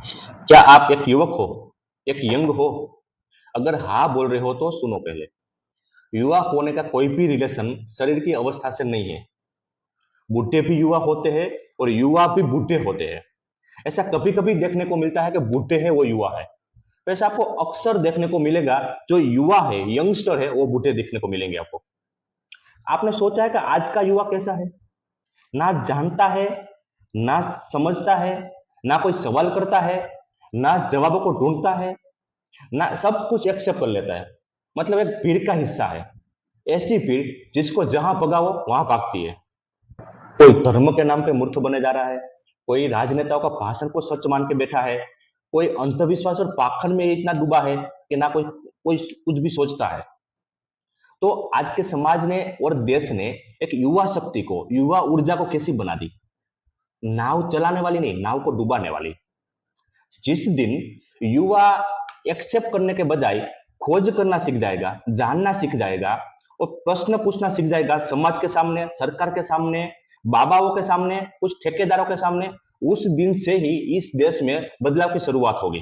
क्या आप एक युवक हो, एक यंग हो? अगर हाँ बोल रहे हो तो सुनो पहले। युवा होने का कोई भी रिलेशन शरीर की अवस्था से नहीं है। बूढ़े भी युवा होते हैं और युवा भी बूढ़े होते हैं। ऐसा कभी कभी देखने को मिलता है कि बूढ़े हैं वो युवा है। वैसे आपको अक्सर देखने को मिलेगा जो युवा है, यंगस्टर है, वो बूढ़े देखने को मिलेंगे आपको। आपने सोचा है कि आज का युवा कैसा है? ना जानता है, ना समझता है, ना कोई सवाल करता है, ना जवाबों को ढूंढता है, ना सब कुछ एक्सेप्ट कर लेता है। मतलब एक भीड़ का हिस्सा है। ऐसी भीड़ जिसको जहां भगाओ वहां भागती है। कोई धर्म के नाम पे मूर्ख बने जा रहा है, कोई राजनेताओं का भाषण को सच मान के बैठा है, कोई अंधविश्वास और पाखंड में इतना डूबा है कि ना कोई कोई कुछ भी सोचता है। तो आज के समाज ने और देश ने एक युवा शक्ति को, युवा ऊर्जा को कैसी बना दी? नाव चलाने वाली नहीं, नाव को डुबाने वाली। जिस दिन युवा एक्सेप्ट करने के बजाय खोज करना सीख जाएगा, जानना सीख जाएगा और प्रश्न पूछना सीख जाएगा, समाज के सामने, सरकार के सामने, बाबाओं के सामने, कुछ ठेकेदारों के सामने, उस दिन से ही इस देश में बदलाव की शुरुआत होगी।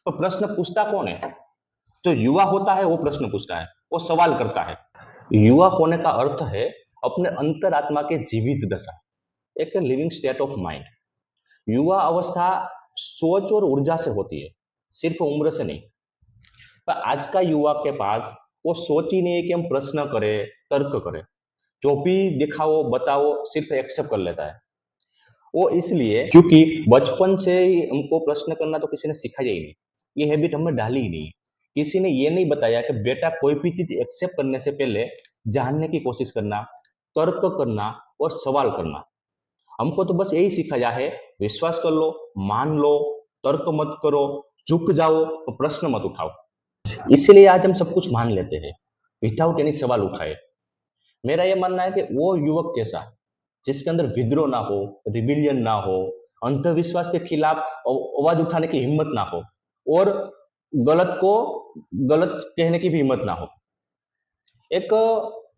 तो प्रश्न पूछता कौन है? जो युवा होता है वो प्रश्न पूछता है, वो सवाल करता है। युवा होने का अर्थ है अपने अंतरात्मा के जीवित दशा, एक लिविंग स्टेट ऑफ माइंड। युवा अवस्था सोच और ऊर्जा से होती है, सिर्फ उम्र से नहीं। पर आज का युवा के पास वो सोच ही नहीं है कि हम प्रश्न करें, तर्क करें। जो भी दिखाओ बताओ सिर्फ एक्सेप्ट कर लेता है। वो इसलिए क्योंकि बचपन से ही हमको प्रश्न करना तो किसी ने सिखाया ही नहीं, ये हैबिट हमें डाली ही नहीं। किसी ने ये नहीं बताया कि बेटा कोई भी चीज एक्सेप्ट करने से पहले जानने की कोशिश करना, तर्क करना और सवाल करना। हमको तो बस यही सिखाया है, विश्वास कर लो, मान लो, तर्क मत करो, झुक जाओ और प्रश्न मत उठाओ। इसलिए आज हम सब कुछ मान लेते हैं विदाउट एनी सवाल उठाए। मेरा यह मानना है कि वो युवक कैसा, जिसके अंदर विद्रोह ना हो, रिबिलियन ना हो, अंधविश्वास के खिलाफ आवाज उठाने की हिम्मत ना हो और गलत को गलत कहने की भी हिम्मत ना हो। एक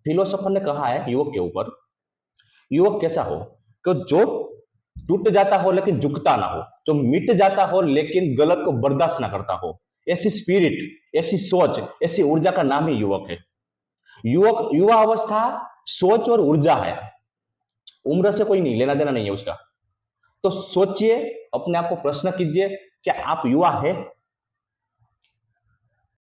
फिलोसोफर ने कहा है युवक के ऊपर, युवक कैसा हो कि जो टूट जाता हो लेकिन झुकता ना हो, जो मिट जाता हो लेकिन गलत को बर्दाश्त ना करता हो। ऐसी स्पिरिट, ऐसी सोच, ऐसी ऊर्जा का नाम ही युवक है। युवक, युवा अवस्था सोच और ऊर्जा है, उम्र से कोई नहीं लेना देना नहीं है उसका। तो सोचिए, अपने आप को प्रश्न कीजिए, क्या आप युवा है?